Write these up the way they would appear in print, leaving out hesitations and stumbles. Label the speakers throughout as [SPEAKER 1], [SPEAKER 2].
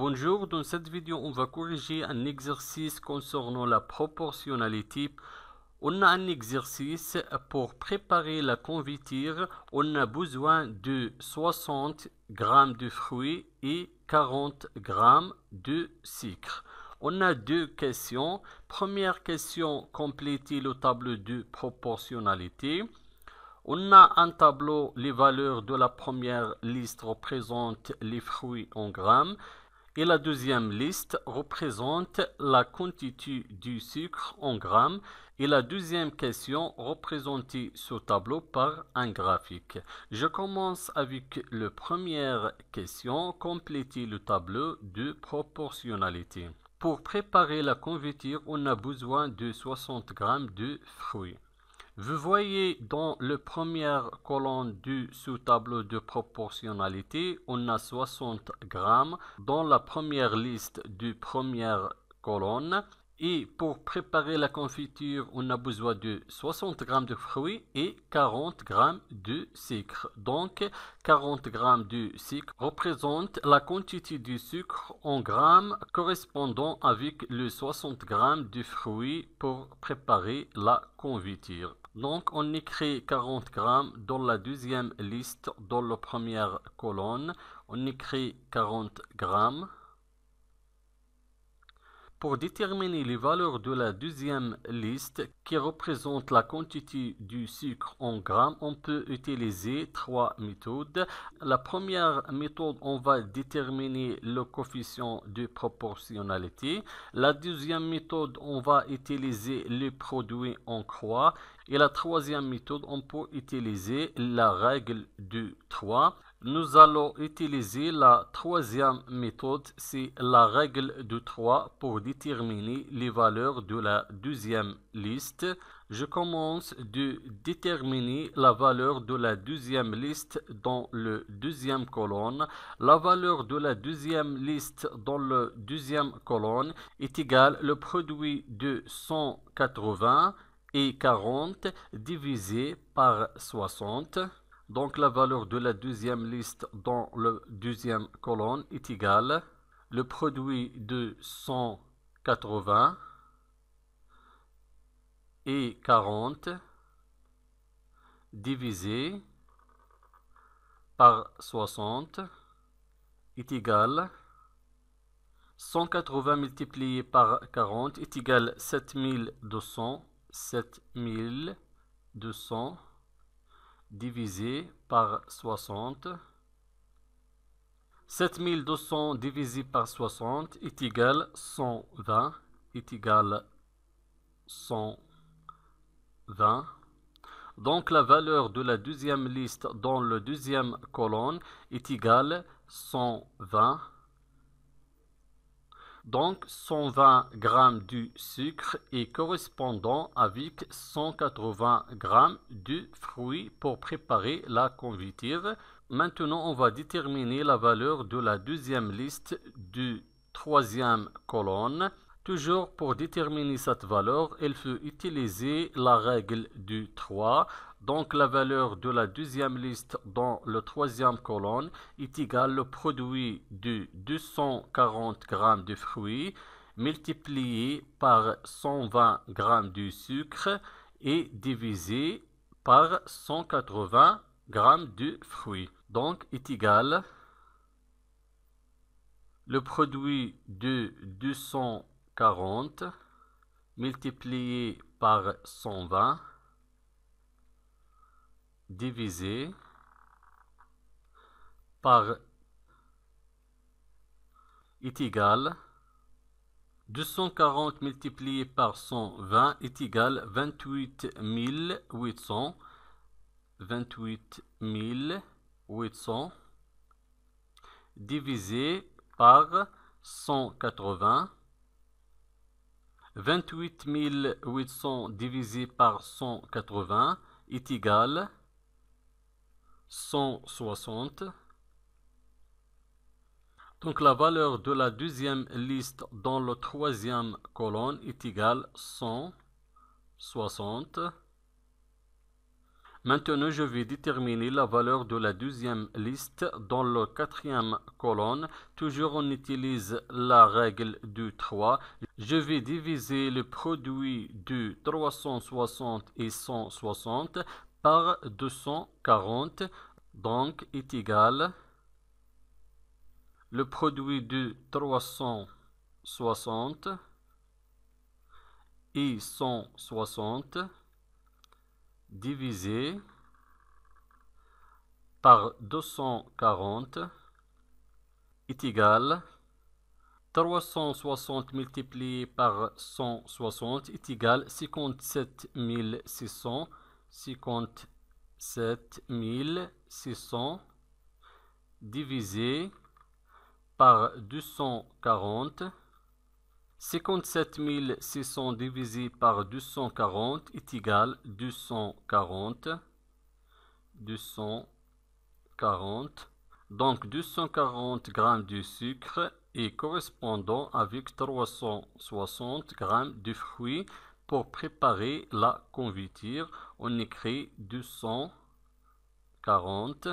[SPEAKER 1] Bonjour, dans cette vidéo, on va corriger un exercice concernant la proportionnalité. On a un exercice pour préparer la confiture. On a besoin de 60 g de fruits et 40 g de sucre. On a deux questions. Première question, compléter le tableau de proportionnalité. On a un tableau, les valeurs de la première liste représentent les fruits en grammes. Et la deuxième liste représente la quantité du sucre en grammes. Et la deuxième question représentée ce tableau par un graphique. Je commence avec la première question, compléter le tableau de proportionnalité. Pour préparer la confiture, on a besoin de 60 g de fruits. Vous voyez dans la première colonne du sous-tableau de proportionnalité, on a 60 g. Dans la première liste de première colonne, et pour préparer la confiture, on a besoin de 60 g de fruits et 40 g de sucre. Donc, 40 g de sucre représente la quantité de sucre en grammes correspondant avec les 60 g de fruits pour préparer la confiture. Donc, on écrit 40 g dans la deuxième liste, dans la première colonne. On écrit 40 g. Pour déterminer les valeurs de la deuxième liste qui représente la quantité du sucre en grammes, on peut utiliser trois méthodes. La première méthode, on va déterminer le coefficient de proportionnalité. La deuxième méthode, on va utiliser le produit en croix. Et la troisième méthode, on peut utiliser la règle de 3. Nous allons utiliser la troisième méthode, c'est la règle de 3 pour déterminer les valeurs de la deuxième liste. Je commence de déterminer la valeur de la deuxième liste dans la deuxième colonne. La valeur de la deuxième liste dans la deuxième colonne est égale au produit de 180 et 40 divisé par 60. Donc la valeur de la deuxième liste dans la deuxième colonne est égale le produit de 180 et 40 divisé par 60 est égal 180 multiplié par 40 est égal 7200 divisé par 60. 7200 divisé par 60 est égal 120, est égal 120. Donc la valeur de la deuxième liste dans la deuxième colonne est égale 120. Donc 120 g de sucre est correspondant avec 180 g de fruits pour préparer la confiture. Maintenant, on va déterminer la valeur de la deuxième liste de troisième colonne. Toujours pour déterminer cette valeur, il faut utiliser la règle du 3. Donc la valeur de la deuxième liste dans la troisième colonne est égale au produit de 240 g de fruits multiplié par 120 g de sucre et divisé par 180 g de fruits. Donc est égal le produit de 240 multiplié par 120 divisé par est égal 240 multiplié par 120 est égal 28 800 divisé par 180. 28 800 divisé par 180 est égal 160. Donc la valeur de la deuxième liste dans la troisième colonne est égale 160. Maintenant, je vais déterminer la valeur de la deuxième liste dans la quatrième colonne. Toujours, on utilise la règle de 3. Je vais diviser le produit de 360 et 160 par 240. Donc, est égal le produit de 360 et 160 divisé par 240 est égal 360 multiplié par 160 est égal 57 600. 57 600 divisé par 240. 57 600 divisé par 240 est égal 240. Donc 240 grammes de sucre est correspondant avec 360 grammes de fruits. Pour préparer la confiture, on écrit 240.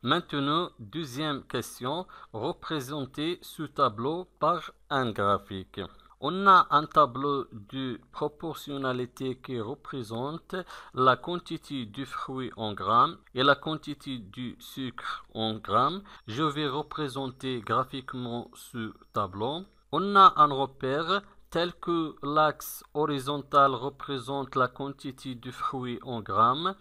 [SPEAKER 1] Maintenant, deuxième question, représentez ce tableau par un graphique. On a un tableau de proportionnalité qui représente la quantité du fruit en grammes et la quantité du sucre en grammes. Je vais représenter graphiquement ce tableau. On a un repère tel que l'axe horizontal représente la quantité du fruit en grammes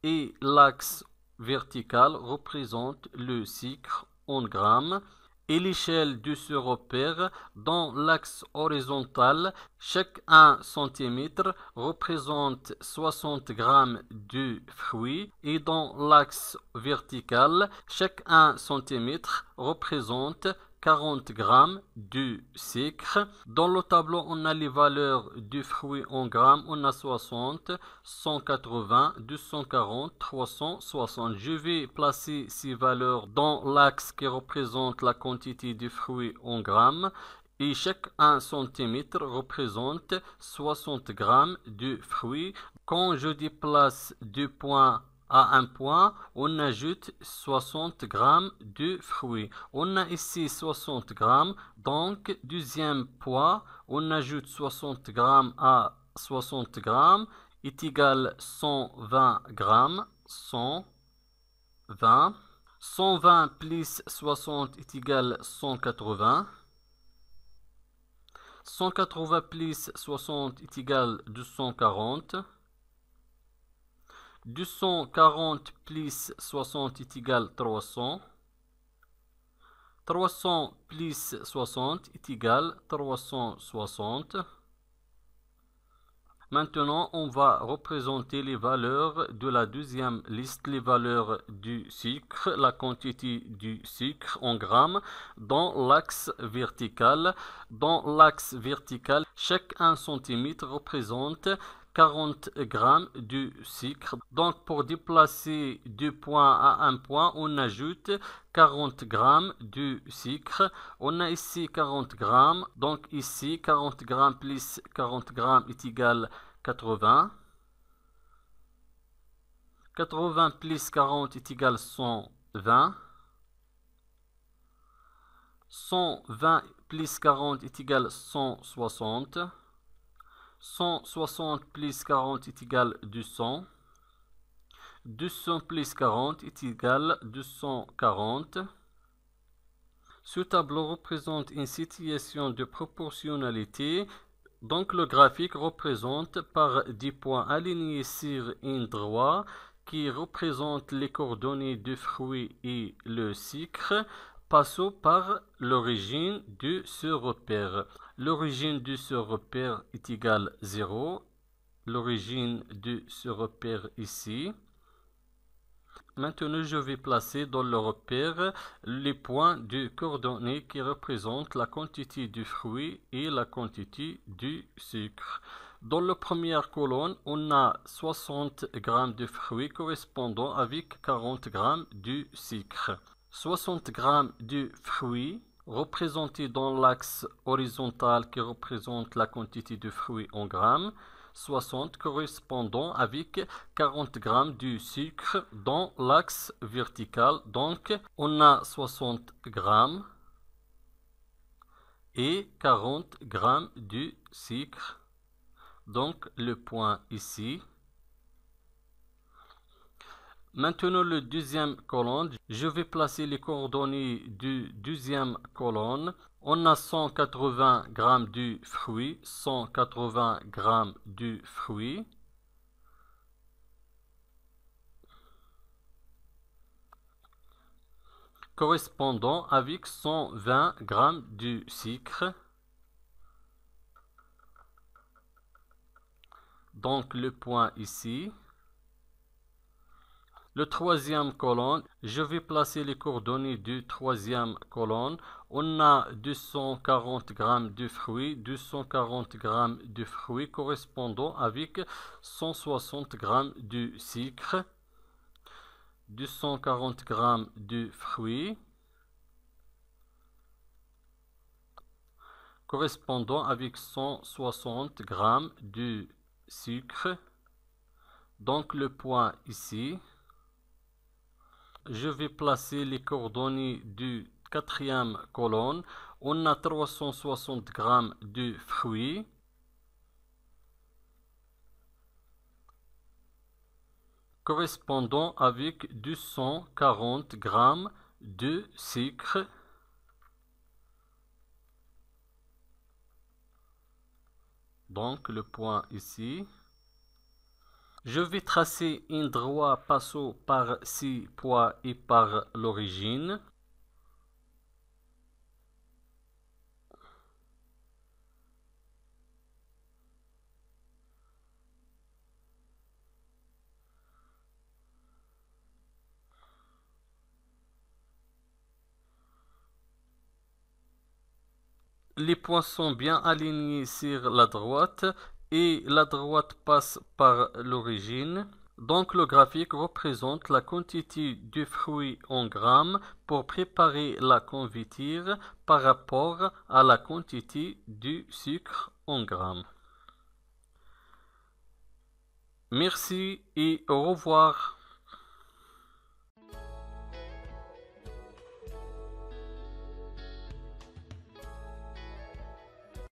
[SPEAKER 1] et l'axe vertical représente le sucre en grammes. Et l'échelle de ce repère, dans l'axe horizontal, chaque 1 cm représente 60 grammes de fruits et dans l'axe vertical, chaque 1 cm représente 40 grammes de sucre. Dans le tableau, on a les valeurs du fruit en grammes. On a 60, 180, 240, 360. Je vais placer ces valeurs dans l'axe qui représente la quantité de fruits en grammes. Et chaque 1 cm représente 60 grammes de fruits. Quand je déplace 2 points à un point, on ajoute 60 grammes de fruits. On a ici 60 grammes, donc deuxième poids, on ajoute 60 grammes à 60 grammes, est égal 120 grammes, 120. 120 plus 60 est égal 180. 180 plus 60 est égal 240. 240 plus 60 est égal 300. 300 plus 60 est égal 360. Maintenant, on va représenter les valeurs de la deuxième liste, les valeurs du sucre, la quantité du sucre en grammes dans l'axe vertical. Dans l'axe vertical, chaque 1 cm représente 40 grammes de sucre. Donc, pour déplacer 2 points à un point, on ajoute 40 grammes de sucre. On a ici 40 grammes. Donc, ici, 40 grammes plus 40 grammes est égal 80. 80 plus 40 est égal 120. 120 plus 40 est égal 160. 160 plus 40 est égal 200. 200 plus 40 est égal 240. Ce tableau représente une situation de proportionnalité. Donc le graphique représente par des points alignés sur un droit qui représente les coordonnées du fruit et le sucre. Passons par l'origine de ce repère. L'origine de ce repère est égale 0. L'origine de ce repère ici. Maintenant, je vais placer dans le repère les points de coordonnées qui représentent la quantité du fruit et la quantité du sucre. Dans la première colonne, on a 60 grammes de fruits correspondant avec 40 grammes de sucre. 60 grammes de fruits représentés dans l'axe horizontal qui représente la quantité de fruits en grammes. 60 correspondant avec 40 grammes de sucre dans l'axe vertical. Donc, on a 60 grammes et 40 grammes de sucre. Donc, le point ici. Maintenant, le deuxième colonne, je vais placer les coordonnées du deuxième colonne. On a 180 grammes de fruits, 180 grammes de fruits. Correspondant avec 120 grammes de sucre. Donc, le point ici. Le troisième colonne, je vais placer les coordonnées du troisième colonne. On a 240 grammes de fruits, 240 grammes de fruits correspondant avec 160 grammes de sucre, 240 grammes de fruits correspondant avec 160 grammes de sucre. Donc le point ici. Je vais placer les coordonnées du quatrième colonne. On a 360 grammes de fruits. Correspondant avec 240 grammes de sucre. Donc le point ici. Je vais tracer un droit passant par 6 points et par l'origine. Les points sont bien alignés sur la droite et la droite passe par l'origine. Donc le graphique représente la quantité de fruits en grammes pour préparer la confiture par rapport à la quantité de sucre en grammes. Merci et au revoir.